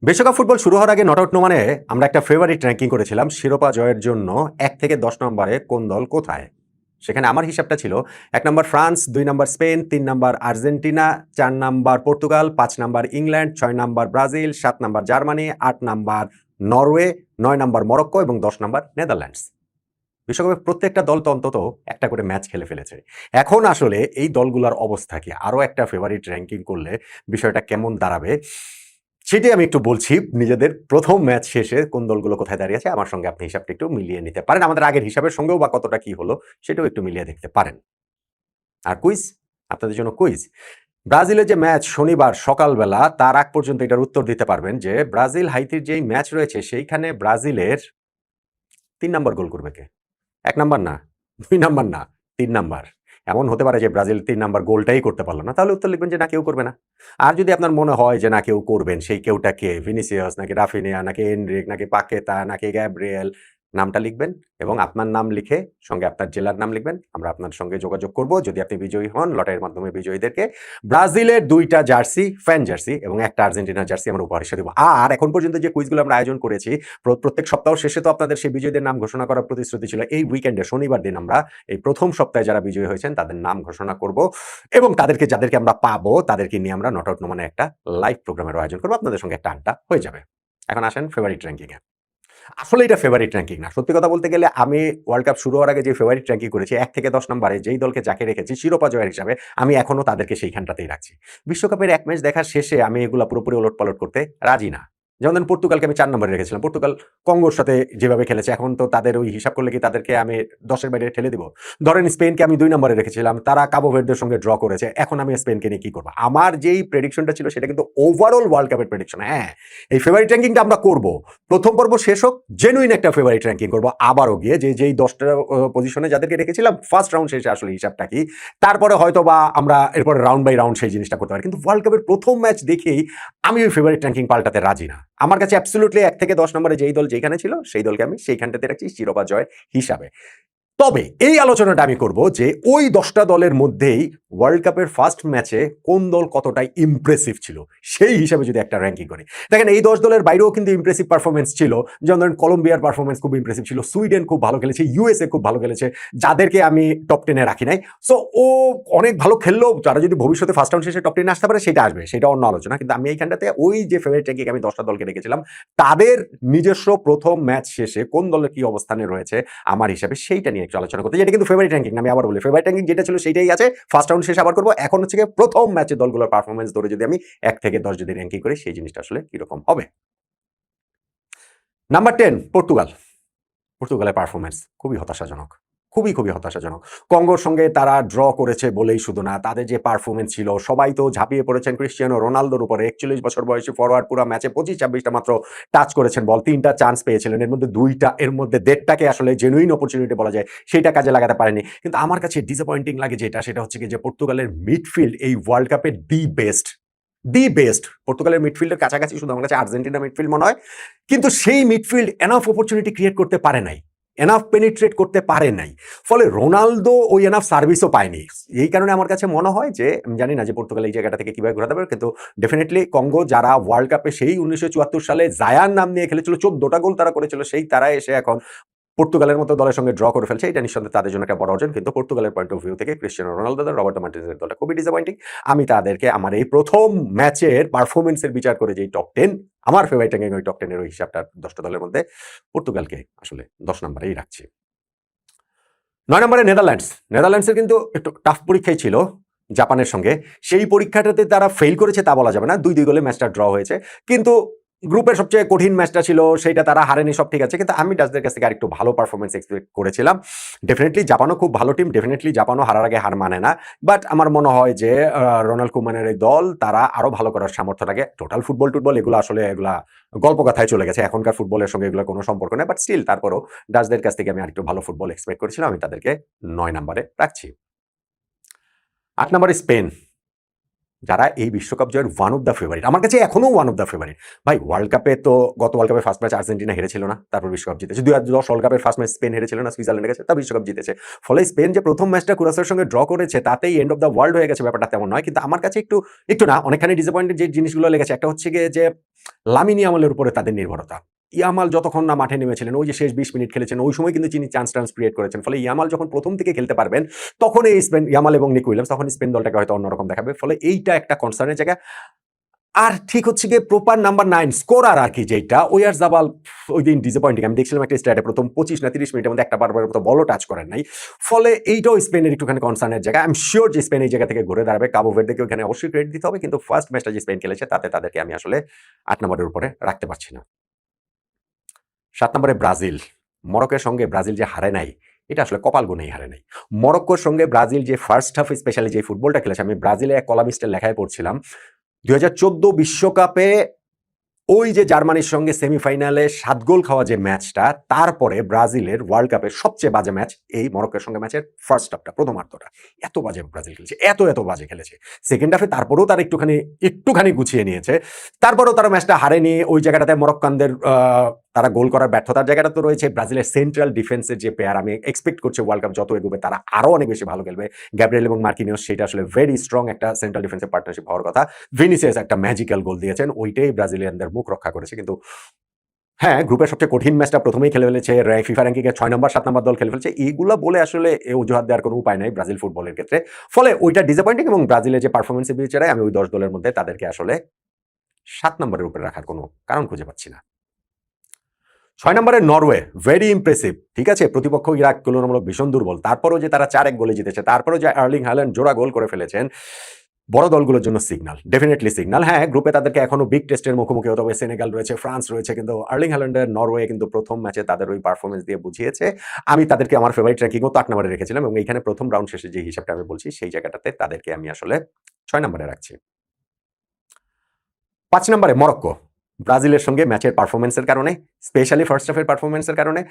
বিশ্বকাপ ফুটবল শুরু হওয়ার আগে নট আউট নোমানে আমরা একটা ফেভারিট র্যাঙ্কিং করেছিলাম শিরোপা জয়ের জন্য ১ থেকে ১০ নম্বরে কোন দল কোথায়। সেখানে আমার হিসাবটা ছিল ১ নম্বর ফ্রান্স, ২ নম্বর স্পেন, ৩ নম্বর আর্জেন্টিনা, ৪ নম্বর পর্তুগাল, ৫ নম্বর ইংল্যান্ড, ৬ নম্বর ব্রাজিল, ৭ নম্বর জার্মানি, ৮ নম্বর নরওয়ে, ৯ নম্বর মরক্কো এবং ১০ নম্বর নেদারল্যান্ডস। বিশ্বকাপের প্রত্যেকটা দল তো অন্তত একটা করে ম্যাচ খেলে ফেলেছে। এখন আসলে এই দলগুলোর অবস্থা কি? আরো একটা ফেভারিট র‍্যাংকিং করলে বিষয়টা কেমন দাঁড়াবে? সেটাই আমি একটু বলছি। নিজেদের ১ম ম্যাচ শেষে কোন দলগুলো কোথায় দাঁড়িয়ে আছে আমার সঙ্গে আপনি হিসাবটা একটু মিলিয়ে নিতে পারেন। আমাদের আগের হিসাবের সঙ্গেও বা কতটা কি হলো সেটাও একটু মিলিয়ে দেখতে পারেন। আর কুইজ, আপনাদের জন্য কুইজ। ব্রাজিলের যে ম্যাচ শনিবার সকালবেলা তার আগ পর্যন্ত এটার উত্তর দিতে পারবেন যে ব্রাজিল হাইতির যেই ম্যাচ রয়েছে সেইখানে ব্রাজিলের ৩ নাম্বার গোল করবে কে? ১ নাম্বার না, ২ নাম্বার না, ৩ নাম্বার। এমন হতে পারে যে ব্রাজিল ৩ নাম্বার গোলটাই করতে পারল না। তাহলে উত্তর লিখবেন যে না কেউ করবে না। আর যদি আপনার মনে হয় যে না কেউ করবেন, সেই কেউটা কে? ভিনিসিয়াস নাকি রাফিনিয়া নাকি এনরিক নাকি পাকেতা নাকি গ্যাব্রিয়েল নামটা লিখবেন এবং আপনার নাম লিখে সঙ্গে আপনার জেলার নাম লিখবেন। আমরা আপনার সঙ্গে যোগাযোগ করব। যদি আপনি বিজয়ী হন লটারির মাধ্যমে বিজয়ীদেরকে ব্রাজিলের ২ টা জার্সি, ফ্যান জার্সি এবং একটা আর্জেন্টিনার জার্সি আমরা উপহার হিসেবে দেব। আর এখন পর্যন্ত যে কুইজগুলো আমরা আয়োজন করেছি প্রত্যেক সপ্তাহ শেষে তো আপনাদের সেই বিজয়ীদের নাম ঘোষণা করার প্রতিশ্রুতি ছিল। এই উইকেন্ডে শনিবার দিন আমরা এই ১ম সপ্তাহে যারা বিজয়ী হয়েছেন তাদের নাম ঘোষণা করব এবং যাদেরকে আমরা পাবো তাদেরকে নিয়ে আমরা নট আউট নোমানে একটা লাইভ প্রোগ্রামের আয়োজন করব। আপনাদের সঙ্গে একটা আড্ডা হয়ে যাবে। এখন আসেন ফেভারিট র‍্যাংকিং এ। আসলে এটা ফেভারিট র‍্যাংকিং না। সত্যি কথা বলতে গেলে আমি ওয়ার্ল্ড কাপ শুরু হওয়ার আগে যে ফেভারিট র‍্যাংকিং করেছি ১ থেকে ১০ নম্বরে যেই দলকে যাকে রেখেছি শিরোপা জয়ের হিসাবে আমি এখনো তাদেরকে সেইখানটাতেই রাখছি। বিশ্বকাপের ১ ম্যাচ দেখার শেষে আমি এগুলা পুরোপুরি ওলটপালট করতে রাজি না। যেমন ধরেন পর্তুগালকে আমি ৪ নম্বরে রেখেছিলাম। পর্তুগাল কঙ্গোর সাথে যেভাবে খেলেছে এখন তো তাদের ওই হিসাব করলে কি তাদেরকে আমি ১০ এর বাইরে ঠেলে দিব? ধরেন স্পেনকে আমি ২ নম্বরে রেখেছিলাম। তারা কাবো ভের্দের সঙ্গে ড্র করেছে। এখন আমি স্পেনকে নিয়ে কি করব? আমার যেই প্রেডিকশনটা ছিল সেটা কিন্তু ওভারঅল ওয়ার্ল্ড কাপের প্রেডিকশন। হ্যাঁ, এই ফেভারিট র‍্যাংকিংটা আমরা করব। ১ম পর্ব শেষ হোক, জেনুইন একটা ফেভারিট র‍্যাংকিং করব আবারও গিয়ে যেই ১০ টা পজিশনে যাদেরকে রেখেছিলাম ফার্স্ট রাউন্ড শেষে আসলে হিসাবটা কি। তারপরে হয়তোবা আমরা এরপরে রাউন্ড বাই রাউন্ড সেই জিনিসটা করতে পারি। কিন্তু ওয়ার্ল্ড কাপের ১ম ম্যাচ দেখেই আমি ওই ফেভারিট র‍্যাংকিং পাল্টাতে রাজি না। আমার কাছে অ্যাবসোলিউটলি ১ থেকে ১০ নম্বরে যেই দল যেখানে ছিল সেই দলকে আমি সেইখানটাতে রাখছি শিরোপা জয়ের হিসাবে। তবে এই আলোচনাটা আমি করব যে ওই ১০ টা দলের মধ্যেই ওয়ার্ল্ড কাপের ফার্স্ট ম্যাচে কোন দল কতটা ইমপ্রেসিভ ছিল সেই হিসাবে যদি একটা র‍্যাংকিং করি। দেখেন এই ১০ দলের বাইরেও কিন্তু ইমপ্রেসিভ পারফরম্যান্স ছিল। যেমন ধরেন কলম্বিয়ার পারফরম্যান্স খুব ইমপ্রেসিভ ছিল। সুইডেন খুব ভালো খেলেছে, ইউএসএ খুব ভালো খেলেছে। যাদেরকে আমি টপ 10 এ রাখি নাই। সো ও অনেক ভালো খেললেও যারা যদি ভবিষ্যতে ফার্স্ট রাউন্ড শেষে টপ 10 এ আসতে পারে সেটা আসবে। সেটা অন্য আলোচনা। কিন্তু আমি এইখানটাতে ওই যে ফেভারিট র‍্যাংকিং আমি ১০ টা দলকে রেখেছিলাম তাদের নিজস্ব ১ম ম্যাচ শেষে কোন দলের কি অবস্থানে রয়েছে আমার হিসাবে সেইটা নিয়ে একটু আলোচনা করতে। এটা কিন্তু ফেভারিট র‍্যাংকিং না, আমি আবার বলি ফেভারিট র‍্যাংকিং যেটা ছিল সেটাই আছে। ফার্স্ট রাউন্ড শেষে আবার করব। এখন হচ্ছে গিয়ে ১ম ম্যাচের দলগুলোর পারফরম্যান্স ধরে যদি আমি ১ থেকে ১০ যদি র‍্যাংকিং করি সেই জিনিসটা আসলে কিরকম হবে। Number 10 Portugal. পর্তুগালের পারফরম্যান্স খুবই হতাশাজনক। খুবই হতাশাজনক। কঙ্গোর সঙ্গে তারা ড্র করেছে বলেই শুধু না, তাদের যে পারফরম্যান্স ছিল সবাই তো ঝাঁপিয়ে পড়েছেন ক্রিস্টিয়ানো রোনালদোর উপরে। ৪১ বছর বয়সী ফরোয়ার্ড পুরা ম্যাচে ২৫-২৬ টা মাত্র টাচ করেছেন বল। ৩ টা চান্স পেয়েছিলেন। এর মধ্যে ২ টা এর মধ্যে ১.৫ টাকে আসলে জেনুইন অপরচুনিটি বলা যায়। সেইটা কাজে লাগাতে পারেনি। কিন্তু আমার কাছে ডিসঅ্যাপয়েন্টিং লাগে সেটা হচ্ছে গিয়ে যে পর্তুগালের মিডফিল্ড এই ওয়ার্ল্ড কাপের দি বেস্ট। পর্তুগালের মিডফিল্ডের কাছাকাছি শুধু আমার কাছে আর্জেন্টিনা মিডফিল্ড মনে হয়। কিন্তু সেই মিডফিল্ড এনাফ অপরচুনিটি ক্রিয়েট করতে পারে নাই। এনাফ পেনিট্রেট করতে পারে নাই। ফলে রোনালদো ওই এনাফ সার্ভিসও পায়নি। এই কারণে আমার কাছে মনে হয় যে আমি জানি না যে পর্তুগাল এই জায়গাটা থেকে কিভাবে ঘোরাতে পারে, কিন্তু ডেফিনিটলি কঙ্গো যারা ওয়ার্ল্ড কাপে সেই ১৯৭৪ সালে জায়ান নাম নিয়ে খেলেছিল ১৪ টা গোল তারা করেছিল, সেই তারা এসে এখন পর্তুগালের মতো দলের সঙ্গে ড্র করে ফেলছে। এটা নিঃসন্দেহে তাদের জন্য একটা বড় অর্জন। কিন্তু পর্তুগালের পয়েন্ট অফ ভিউ থেকে ক্রিস্টিয়ানো রোনালদো দল, রবার্টো মার্টিনেজের দলটা খুবই ডিসঅ্যাপয়েন্টিং। আমি তাদেরকে আমার এই ১ম ম্যাচের পারফরম্যান্সের বিচার করে যেই টপ 10 আমার ফেভারিট র‍্যাংকিং ওই টপ 10 এর ওই হিসাবটা ১০ টা দলের মধ্যে পর্তুগালকে আসলে ১০ নম্বরেই রাখছি। ৯ নম্বরে নেদারল্যান্ডস। নেদারল্যান্ডসের কিন্তু একটু টাফ পরীক্ষাই ছিল জাপানের সঙ্গে। সেই পরীক্ষাটাতে তারা ফেইল করেছে তা বলা যাবে না। ২-২ গোলে ম্যাচটা ড্র হয়েছে। কিন্তু গ্রুপের সবচেয়ে কঠিন ম্যাচটা ছিল, সেইটা তারা হারেনি, সব ঠিক আছে। কিন্তু আমি ডাচদের কাছ থেকে আরেকটু ভালো পারফরম্যান্স এক্সপেক্ট করেছিলাম। ডেফিনিটলি জাপানও খুব ভালো টিম। ডেফিনিটলি জাপানও হারার আগে হার মানে না। বাট আমার মনে হয় যে রোনাল্ড কুমানের এই দল তারা আরো ভালো করার সামর্থ্য রাখে। টোটাল ফুটবল এগুলো আসলে এগুলা গল্প কথায় চলে গেছে। এখনকার ফুটবলের সঙ্গে এগুলোর কোনো সম্পর্ক নেই। বাট স্টিল তারপরও ডাচদের কাছ থেকে আমি আরেকটু ভালো ফুটবল এক্সপেক্ট করেছিলাম। আমি তাদেরকে ৯ নম্বরে রাখছি। ৮ নম্বরে স্পেন। যারা এই বিশ্বকাপ জয়ের ওয়ান অফ দ্য ফেভারিট, আমার কাছে এখনো ওয়ান অফ দ্য ফেভারিট। ভাই ওয়ার্ল্ড কাপে তো গত ওয়ার্ল্ড কাপের ফার্স্ট ম্যাচ আর্জেন্টিনা হেরেছিল না, তারপর বিশ্বকাপ জিতেছে। 2010 ওয়ার্ল্ড কাপের ফার্স্ট ম্যাচ স্পেন হেরেছিল না সুইজারল্যান্ডের কাছে, তা বিশ্বকাপ জিতেছে। ফলে স্পেন যে প্রথম ম্যাচটা কুরাসের সঙ্গে ড্র করেছে তাতেই এন্ড অফ দ্য ওয়ার্ল্ড হয়ে গেছে, ব্যাপারটা তেমন নয়। কিন্তু আমার কাছে একটু একটু না অনেকখানি ডিসঅ্যাপয়েন্টেড যে জিনিসগুলো লেগেছে, একটা হচ্ছে গিয়ে যে লামিন ইয়ামালের উপরে তাদের নির্ভরতা। ইয়ামাল যতক্ষণ না মাঠে নেমেছিলেন, ওই যে শেষ 20 মিনিট খেলেছেন, ওই সময় কিন্তু তিনি চান্স ক্রিয়েট করেছেন। ফলে ইয়ামাল যখন প্রথম থেকে খেলতে পারবেন তখন এই স্পেন, ইয়ামাল এবং নিক উইলিয়ামস, তখন স্পেন দলটাকে হয়তো অন্যরকম দেখাবে। ফলে এইটা একটা কনসার্নের জায়গা। আর ঠিক হচ্ছে গিয়ে প্রপার নাম্বার 9 স্কোরার আর কি, যেটা ওয়ারজাবাল ওই দিন ডিসঅ্যাপয়েন্টিং। আমি দেখছিলাম একটা স্ট্যাটে প্রথম 25 না 30 মিনিটের মধ্যে একটা বারবারের মতো বলও টাচ করেন নাই। ফলে এইটাও স্পেনের একটুখানি কনসার্নের জায়গা। আই এম শিওর যে স্পেন এই জায়গা থেকে ঘুরে দাঁড়াবে। কাবো ভের্দেকে ওখানে অবশ্যই ক্রেডিট দিতে হবে, কিন্তু ফার্স্ট ম্যাচটা যে স্পেন খেলেছে তাতে তাদেরকে আমি আসলে 8 নম্বরের উপরে রাখতে পারছি না। 7 নম্বরে ব্রাজিল। মরক্কোর সঙ্গে ব্রাজিল যে হারে নাই, এটা আসলে কপাল গুনেই হারে নাই। মরক্কোর সঙ্গে ব্রাজিল যে ফার্স্ট হাফে স্পেশালি যে ফুটবলটা খেলেছে, আমি ব্রাজিলে এক কলামিস্টের লেখায় পড়ছিলাম 2014 বিশ্বকাপে ওই যে জার্মানির সঙ্গে সেমিফাইনালে 7 গোল খাওয়া যে ম্যাচটা, তারপরে ব্রাজিলের ওয়ার্ল্ড কাপের সবচেয়ে বাজে ম্যাচ এই মরক্কোর সঙ্গে ম্যাচের ফার্স্ট হাফটা, প্রথমার্ধটা এত বাজে ব্রাজিল খেলেছে, এত বাজে খেলেছে। সেকেন্ড হাফে তারপরেও তারা একটুখানি গুছিয়ে নিয়েছে, তারপরেও তারা ম্যাচটা হারেনি। ওই জায়গাটাতে মরক্কানদের তারা গোল করার ব্যর্থতার জায়গাটা তো রয়েছে। ব্রাজিলের সেন্ট্রাল ডিফেন্সের যে পেয়ার, আমি এক্সপেক্ট করছি ওয়ার্ল্ড কাপ যত এগোবে তারা আরো অনেক বেশি ভালো খেলবে। গ্যাব্রিয়েল এবং মার্কিনিওস, সেটা আসলে ভেরি স্ট্রং একটা সেন্ট্রাল ডিফেন্সের পার্টনারশিপ হওয়ার কথা। ভিনিসিয়াস একটা ম্যাজিক্যাল গোল দিয়েছেন, ওইটাই ব্রাজিলিয়ানদের মুখ রক্ষা করেছে। কিন্তু হ্যাঁ, গ্রুপের সবচেয়ে কঠিন ম্যাচটা প্রথমেই খেলে ফেলেছে, ফিফা র্যাঙ্কিংয়ে 6 নম্বর 7 নম্বর দল খেলে ফেলছে, এইগুলো বলে আসলে অজুহাত দেওয়ার কোনো উপায় নাই ব্রাজিল ফুটবলের ক্ষেত্রে। ফলে ওইটা ডিসঅ্যাপয়েন্টিং, এবং ব্রাজিলের যে পারফরমেন্সের বিচারে আমি ওই 10 দলের মধ্যে তাদেরকে আসলে 7 নম্বরের উপরে রাখার কোনো কারণ খুঁজে পাচ্ছি না। 6 নম্বরে নরওয়ে, ভেরি ইমপ্রেসিভ। ঠিক আছে, প্রতিপক্ষ ইরাক তুলনামূলক ভীষণ দুর্বল, তারপরেও যে তারা 4-1 গোলে জিতেছে, তারপরেও যে আর্লিং হাল্যান্ড জোড়া গোল করে ফেলেছেন, বড় দলগুলোর জন্য সিগন্যাল, ডেফিনেটলি সিগন্যাল। হ্যাঁ, গ্রুপে তাদেরকে এখনো বিগ টেস্টের মুখোমুখি হতে হবে। সেনেগাল রয়েছে, ফ্রান্স রয়েছে, কিন্তু আর্লিং হাল্যান্ডের নরওয়ে কিন্তু প্রথম ম্যাচে তাদের ওই পারফরমেন্স দিয়ে বুঝিয়েছে। আমি তাদেরকে আমার ফেভারিট র্যাঙ্কিংও তো 8 নম্বরে রেখেছিলাম, এবং এইখানে প্রথম রাউন্ড শেষে যে হিসাবটা আমি বলছি সেই জায়গাটাতে তাদেরকে আমি আসলে 6 নম্বরে রাখছি। 5 নম্বরে মরক্কো। ব্রাজিলের সঙ্গে ম্যাচের পারফরমেন্সের কারণে, স্পেশালি ফার্স্ট হাফের পারফরমেন্সের কারণে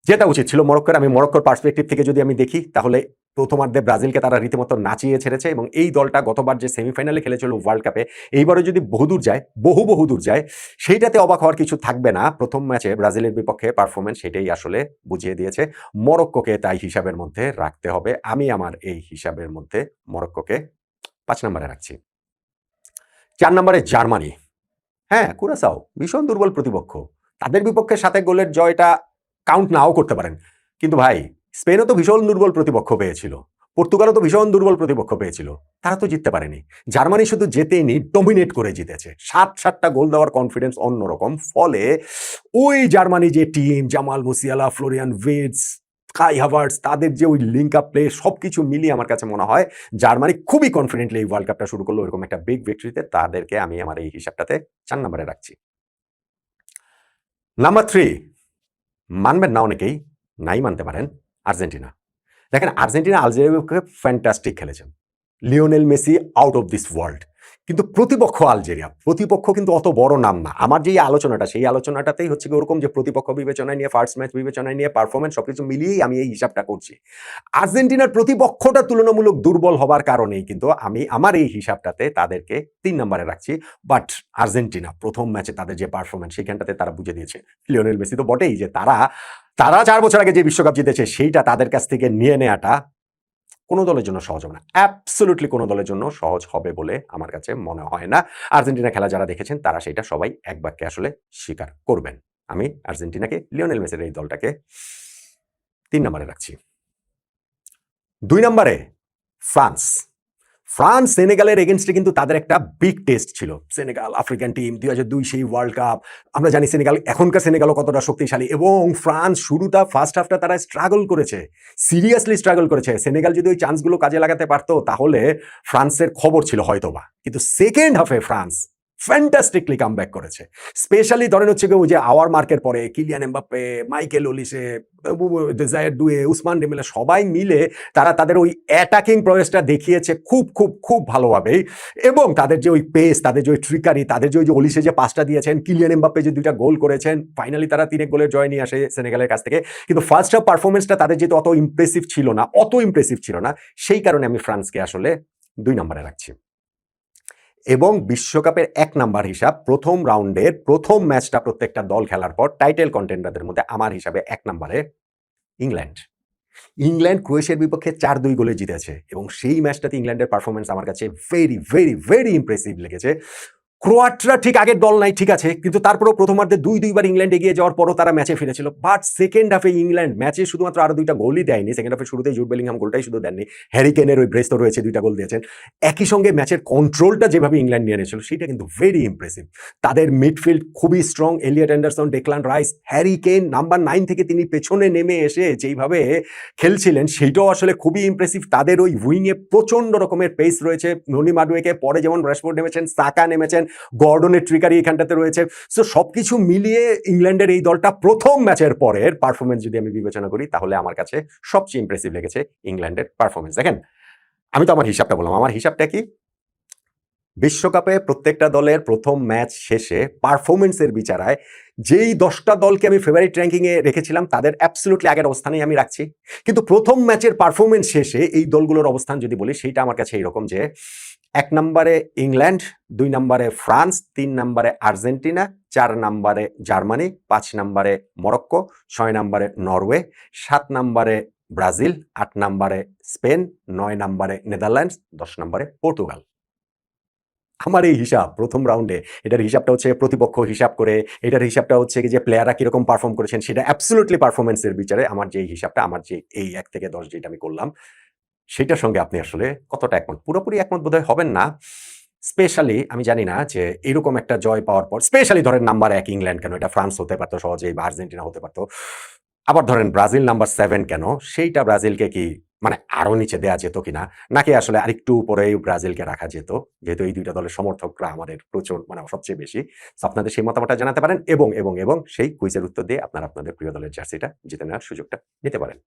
যেটা উচিত ছিল মরক্কোর, আমি মরক্কোর পার্সপেক্টিভ থেকে যদি আমি দেখি, তাহলে প্রথমার্ধে ব্রাজিলকে তারা রীতিমতো নাচিয়ে ছেড়েছে, এবং এই দলটা গতবার যে সেমিফাইনালে খেলেছিল ওয়ার্ল্ড কাপে, এইবারও যদি বহুদূর যায়, বহুদূর যায়, সেইটাতে অবাক হওয়ার কিছু থাকবে না। প্রথম ম্যাচে ব্রাজিলের বিপক্ষে পারফরমেন্স সেটাই আসলে বুঝিয়ে দিয়েছে। মরক্কোকে তাই হিসাবের মধ্যে রাখতে হবে। আমি আমার এই হিসাবের মধ্যে মরক্কোকে 5 নম্বরে রাখছি। 4 নম্বরে জার্মানি। হ্যাঁ, কুরাসাও ভীষণ দুর্বল প্রতিপক্ষ, তাদের বিপক্ষে 7 গোলের জয়টা কাউন্ট নাও করতে পারেন। কিন্তু ভাই, স্পেনও তো ভীষণ দুর্বল প্রতিপক্ষ পেয়েছিল, পর্তুগালও তো ভীষণ দুর্বল প্রতিপক্ষ পেয়েছিল, তারা তো জিততে পারেনি। জার্মানি শুধু জেতেনি, ডমিনেট করে জিতেছে। 7টা গোল দেওয়ার কনফিডেন্স অন্যরকম। ফলে ওই জার্মানি যে টিম, জামাল মুসিয়ালা, ফ্লোরিয়ান ভির্টস, কাই হাভার্টস, তাদের যে ওই লিঙ্ক আপ প্লে, সবকিছু মিলিয়ে আমার কাছে মনে হয় জার্মানি খুবই কনফিডেন্টলি এই ওয়ার্ল্ড কাপটা শুরু করলো এরকম একটা বিগ ভিক্টরিতে। তাদেরকে আমি আমার এই হিসাবটাতে 4 নম্বরে রাখছি। নাম্বার 3, মানবেন না অনেকেই, নাই মানতে পারেন, আর্জেন্টিনা। দেখেন, আর্জেন্টিনা আলজেরিয়ার বিপক্ষে ফ্যান্টাস্টিক খেলেছেন, Lionel Messi out of this world. কিন্তু প্রতিপক্ষ আলজেরিয়া, প্রতিপক্ষ কিন্তু অত বড় নাম না। আমার যে আলোচনাটা, সেই আলোচনাটাতেই হচ্ছে ওরকম যে প্রতিপক্ষ বিবেচনায় নিয়ে, ফার্স্ট ম্যাচ বিবেচনায় নিয়ে, পারফরমেন্স সবকিছু মিলিয়েই আমি এই হিসাবটা করছি। আর্জেন্টিনার প্রতিপক্ষটা তুলনামূলক দুর্বল হবার কারণেই কিন্তু আমি আমার এই হিসাবটাতে তাদেরকে 3 নম্বরে রাখছি। বাট আর্জেন্টিনা প্রথম ম্যাচে তাদের যে পারফরমেন্স, সেইখানটাতে তারা বুঝে দিয়েছে, লিওনেল মেসি তো বটেই, যে তারা 4 বছর আগে যে বিশ্বকাপ জিতেছে সেইটা তাদের কাছ থেকে নিয়ে নেওয়াটা কোনো দলের জন্য সহজ হবে না। অ্যাবসলিউটলি কোনো দলের জন্য সহজ হবে বলে আমার কাছে মনে হয় না। আর্জেন্টিনা খেলা যারা দেখেছেন তারা সেটা সবাই এক বাক্যে আসলে স্বীকার করবেন। আমি আর্জেন্টিনাকে, লিওনেল মেসির এই দলটাকে 3 নম্বরে রাখছি। 2 নম্বরে ফ্রান্স। ফ্রান্স সেনেগালের এগেনস্টে কিন্তু তাদের একটা বিগ টেস্ট ছিল। সেনেগাল আফ্রিকান টিম, 2002 সেই ওয়ার্ল্ড কাপ। আমরা জানি সেনেগাল, এখনকার সেনেগালও কতটা শক্তিশালী, এবং ফ্রান্স শুরুটা ফার্স্ট হাফটা তারা স্ট্রাগল করেছে, সিরিয়াসলি স্ট্রাগল করেছে। সেনেগাল যদি ওই চান্সগুলো কাজে লাগাতে পারতো তাহলে ফ্রান্সের খবর ছিল হয়তোবা, কিন্তু সেকেন্ড হাফে ফ্রান্স ফ্যান্টাস্টিকলি কামব্যাক করেছে। স্পেশালি ধরেন হচ্ছে ওই যে আওয়ার মার্কের পরে Kylian Mbappe, Michael Olise, desire ডুয়ে, Usman Dembélé সবাই মিলে তারা তাদের ওই অ্যাটাকিং প্রয়াসটা দেখিয়েছে খুব ভালোভাবেই। এবং তাদের যে ওই পেস, তাদের যে ওই ট্রিকারি, তাদের যে ওই যে ওলিসে যে পাসটা দিয়েছেন, কিলিয়ান এমবাপ্পে যে 2টা গোল করেছেন, ফাইনালি তারা 3 গোলের জয় নিয়ে আসে সেনেগালের কাছ থেকে। কিন্তু ফার্স্ট হাফ পারফরমেন্সটা তাদের যেহেতু অত ইমপ্রেসিভ ছিল না, সেই কারণে আমি ফ্রান্সকে আসলে 2 নম্বরে রাখছি। এবং বিশ্বকাপের ১ নাম্বার হিসাব প্রথম রাউন্ডের প্রথম ম্যাচটা প্রত্যেকটা দল খেলার পর টাইটেল কন্টেন্ডারদের মধ্যে আমার হিসাবে ১ নাম্বারে ইংল্যান্ড। ইংল্যান্ড ক্রোয়েশিয়ার বিপক্ষে ৪-২ গোলে জিতেছে এবং সেই ম্যাচটাতে ইংল্যান্ডের পারফরম্যান্স আমার কাছে ভেরি ইমপ্রেসিভ লেগেছে। ক্রোয়াটরা ঠিক আগের দল নাই, ঠিক আছে, কিন্তু তারপরেও প্রথমার্ধে ২ বার ইংল্যান্ড এগিয়ে যাওয়ার পরও তারা ম্যাচে ফিরেছিল। বাট সেকেন্ড হাফে ইংল্যান্ড ম্যাচে শুধুমাত্র আরো ২টা গোলই দেয়নি। সেকেন্ড হাফে শুরুতেই জুড বেলিংহাম গোলটাই শুধু দেননি, হ্যারি কেনের ওই ব্রেস তো রয়েছে, ২টা গোল দিয়েছেন। একই সঙ্গে ম্যাচের কন্ট্রোলটা যেভাবে ইংল্যান্ড নিয়ে নিয়েছিল সেটা কিন্তু ভেরি ইমপ্রেসিভ। তাদের মিডফিল্ড খুবই strong, Elliot Anderson, Declan Rice, Harry Kane number 9 থেকে তিনি পেছনে নেমে এসে যেইভাবে খেলছিলেন সেইটাও আসলে খুবই ইমপ্রেসিভ। তাদের ওই উইংয়ে প্রচন্ড রকমের পেস রয়েছে। ননি মাডুয়েকে পরে যেমন রাশফোর্ড নেমেছেন, সাকা নেমেছেন, গর্ডনের ট্রিকারি এখানটাতে রয়েছে। সো সবকিছু মিলিয়ে ইংল্যান্ডের এই দলটা প্রথম ম্যাচের পরের পারফরমেন্স যদি আমি বিবেচনা করি তাহলে আমার কাছে সবচেয়ে ইমপ্রেসিভ লেগেছে ইংল্যান্ডের পারফরমেন্স। দেখেন, আমি তো আমার হিসাবটা বললাম, আমার হিসাবটা কি? বিশ্বকাপে প্রত্যেকটা দলের প্রথম ম্যাচ শেষে পারফরমেন্সের বিচারায় যেই ১০টা দলকে আমি ফেভারিট র্যাঙ্কিংয়ে রেখেছিলাম তাদের অ্যাবসলিউটলি আগের অবস্থানেই আমি রাখছি। কিন্তু প্রথম ম্যাচের পারফরমেন্স শেষে এই দলগুলোর অবস্থান যদি বলি সেইটা আমার কাছে এইরকম যে ১ নম্বরে ইংল্যান্ড, ২ নম্বরে ফ্রান্স, ৩ নম্বরে আর্জেন্টিনা, ৪ নম্বরে জার্মানি, ৫ নম্বরে মরক্কো, ৬ নম্বরে নরওয়ে, ৭ নম্বরে ব্রাজিল, ৮ নম্বরে স্পেন, ৯ নম্বরে নেদারল্যান্ডস, ১০ নম্বরে পর্তুগাল। আমার এই হিসাব প্রথম রাউন্ডে, এটার হিসাবটা হচ্ছে প্রতিপক্ষ হিসাব করে, এটার হিসাবটা হচ্ছে যে প্লেয়াররা কিরকম পারফর্ম করেছেন সেটা অ্যাবসলিউটলি পারফরমেন্সের বিচারে আমার যে হিসাবটা, আমার যে এই ১ থেকে ১০ যেটা আমি করলাম সেটার সঙ্গে আপনি আসলে কতটা একমত? পুরোপুরি একমত বোধহয় হবেন না। স্পেশালি আমি জানি না যে এরকম একটা জয় পাওয়ার পর স্পেশালি ধরেন নাম্বার ১ ইংল্যান্ড কেন? এটা ফ্রান্স হতে পারত সহজেই বা আর্জেন্টিনা হতে পারত। আবার ধরেন ব্রাজিল নাম্বার 7 কেন? সেইটা ব্রাজিলকে কি মানে আরো নিচে দেয়া যেত কিনা? নাকি আসলে আরেকটু উপরেই ব্রাজিলকে রাখা যেত? যেহেতু এই ২ টা দলের সমর্থকরা আমাদের প্রচুর মানে সবচেয়ে বেশি। সো আপনাদের সেই মতামতটা জানাতে পারেন এবং সেই কুইজের উত্তর দিয়ে আপনারা আপনাদের প্রিয় দলের জার্সিটা জিতে নেওয়ার সুযোগটা নিতে পারেন।